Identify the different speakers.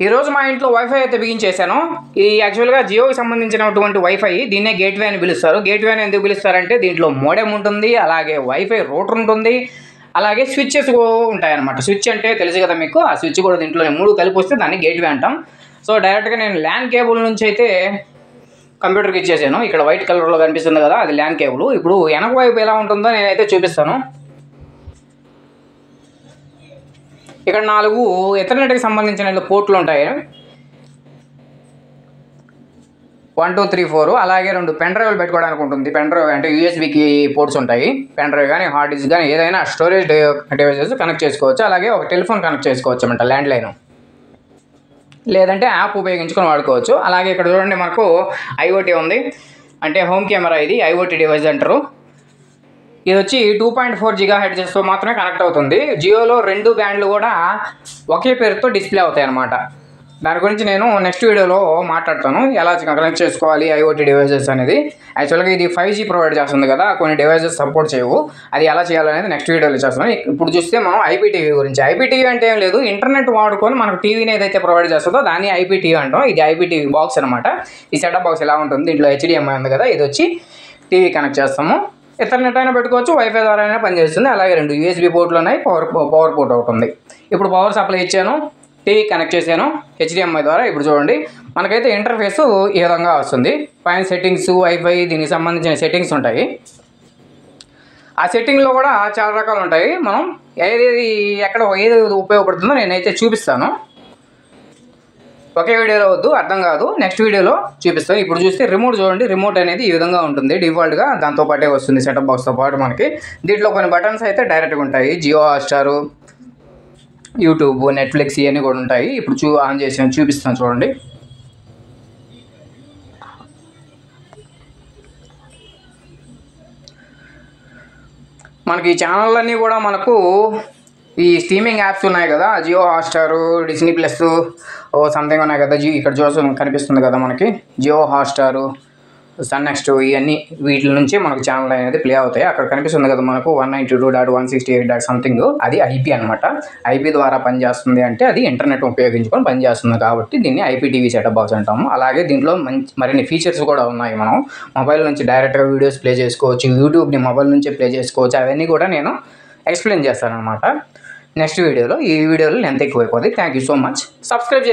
Speaker 1: ఈరోజు మా ఇంట్లో వైఫై అయితే బిగించేశాను. ఇది యాక్చువల్గా జియోకి సంబంధించినటువంటి వైఫై. దీన్నే గేట్వే అని పిలుస్తారు. గేట్వే అని ఎందుకు పిలుస్తారంటే దీంట్లో మోడెమ్ ఉంటుంది, అలాగే వైఫై రూటర్ ఉంటుంది, అలాగే స్విచ్చెస్ ఉంటాయన్నమాట. స్విచ్ అంటే తెలుసు కదా మీకు, ఆ స్విచ్ కూడా దీంట్లో 3 కలిపి వస్తే దాన్ని గేట్వే అంటాం. సో డైరెక్ట్గా నేను ల్యాన్ కేబుల్ నుంచి అయితే కంప్యూటర్కి ఇచ్చేసాను. ఇక్కడ వైట్ కలర్లో కనిపిస్తుంది కదా, అది ల్యాన్ కేబుల్. ఇప్పుడు వెనక వైపు ఎలా ఉంటుందో నేనైతే చూపిస్తాను. ఇక్కడ 4 ఎథర్నెట్కి సంబంధించిన పోర్ట్లు ఉంటాయి. 1 2 3 4. అలాగే 2 పెన్ డ్రైవ్లు పెట్టుకోవడానికి ఉంటుంది. పెన్ డ్రైవ్ అంటే యూఎస్బికి పోర్ట్స్ ఉంటాయి. పెన్ డ్రైవ్ కానీ హార్డ్ డిస్క్ కానీ ఏదైనా స్టోరేజ్ డివైసెస్ కనెక్ట్ చేసుకోవచ్చు. అలాగే ఒక టెలిఫోన్ కనెక్ట్ చేసుకోవచ్చు అన్నమాట, ల్యాండ్ లైన్, లేదంటే యాప్ ఉపయోగించుకొని వాడుకోవచ్చు. అలాగే ఇక్కడ చూడండి మనకు ఐఓటీ ఉంది, అంటే హోమ్ కెమెరా. ఇది ఐఓటీ డివైస్ అంటారు. ఇది వచ్చి 2.4 GHz మాత్రమే కనెక్ట్ అవుతుంది. జియోలో 2 బ్యాండ్లు కూడా ఒకే పేరుతో డిస్ప్లే అవుతాయి అన్నమాట. దాని గురించి నేను నెక్స్ట్ వీడియోలో మాట్లాడతాను, ఎలా కనెక్ట్ చేసుకోవాలి ఐఓటీ డివైసెస్ అనేది. యాక్చువల్గా ఇది 5G ప్రొవైడ్ చేస్తుంది కదా, కొన్ని డివైసెస్ సపోర్ట్ చేయవు. అది ఎలా చేయాలనేది నెక్స్ట్ వీడియోలో చేస్తాను. ఇప్పుడు చూస్తే మనం ఐపీటీవీ గురించి. ఐపీటీవీ అంటే ఏం లేదు, ఇంటర్నెట్ వాడుకొని మనకు టీవీని ఏదైతే ప్రొవైడ్ చేస్తుందో దాన్ని ఐపీటీవీ అంటాం. ఇది ఐపీటీవీ బాక్స్ అనమాట. ఈ సెటప్ బాక్స్ ఎలా ఉంటుంది, దీంట్లో HDMI ఉంది కదా, ఇది వచ్చి టీవీ కనెక్ట్ చేస్తాము. ఎథర్నెట్ అయినా పెట్టుకోవచ్చు, వైఫై ద్వారా అయినా పనిచేస్తుంది. అలాగే 2 USB పోర్ట్లు ఉన్నాయి, పవర్ పోర్ట్ ఒకటి ఉంది. ఇప్పుడు పవర్ సప్లై ఇచ్చాను, టీవీ కనెక్ట్ చేశాను HDMI ద్వారా. ఇప్పుడు చూడండి మనకైతే ఇంటర్ఫేస్ ఈ విధంగా వస్తుంది. పైన సెట్టింగ్స్, వైఫై, దీనికి సంబంధించిన సెట్టింగ్స్ ఉంటాయి. ఆ సెట్టింగ్లో కూడా చాలా రకాలు ఉంటాయి. మనం ఏది ఉపయోగపడుతుందో నేనైతే చూపిస్తాను. ఒకే వీడియోలో వద్దు, అర్థం కాదు, నెక్స్ట్ వీడియోలో చూపిస్తాను. ఇప్పుడు చూస్తే రిమోట్ చూడండి. రిమోట్ అనేది ఈ విధంగా ఉంటుంది డిఫాల్ట్గా, దాంతో పాటే వస్తుంది సెటప్ బాక్స్తో పాటు మనకి. దీంట్లో కొన్ని బటన్స్ అయితే డైరెక్ట్గా ఉంటాయి. జియో హాట్స్టార్, యూట్యూబ్, నెట్ఫ్లిక్స్ ఇవన్నీ కూడా ఉంటాయి. ఇప్పుడు ఆన్ చేసి చూపిస్తాను చూడండి. మనకి ఈ ఛానళ్ళన్నీ కూడా మనకు ఈ స్ట్రీమింగ్ యాప్స్ ఉన్నాయి కదా, Jio Hotstar, Disney plus something ఉన్నాయి కదా, ఇక్కడ కనిపిస్తుంది కదా మనకి, జియో హాట్స్టార్, సన్ నెక్స్ట్, ఇవన్నీ వీటి నుంచి మనకు ఛానల్ అనేది ప్లే అవుతాయి. అక్కడ కనిపిస్తుంది కదా మనకు 192.168. సంథింగ్, అది ఐపీ అనమాట. ఐపీ ద్వారా పనిచేస్తుంది అంటే అది ఇంటర్నెట్ ఉపయోగించుకొని పనిచేస్తుంది కాబట్టి దీన్ని ఐపీటీవీ సెటప్ బాక్స్ అంటాము. అలాగే దీంట్లో మరిన్ని ఫీచర్స్ కూడా ఉన్నాయి. మనం మొబైల్ నుంచి డైరెక్ట్గా వీడియోస్ ప్లే చేసుకోవచ్చు, యూట్యూబ్ని మొబైల్ నుంచే ప్లే చేసుకోవచ్చు. అవన్నీ కూడా నేను ఎక్స్ప్లెయిన్ చేస్తాను అనమాట నెక్స్ట్ వీడియోలో. ఈ వీడియోలో లెంత్ ఎక్కువైపోతుంది. Thank you so much. Subscribe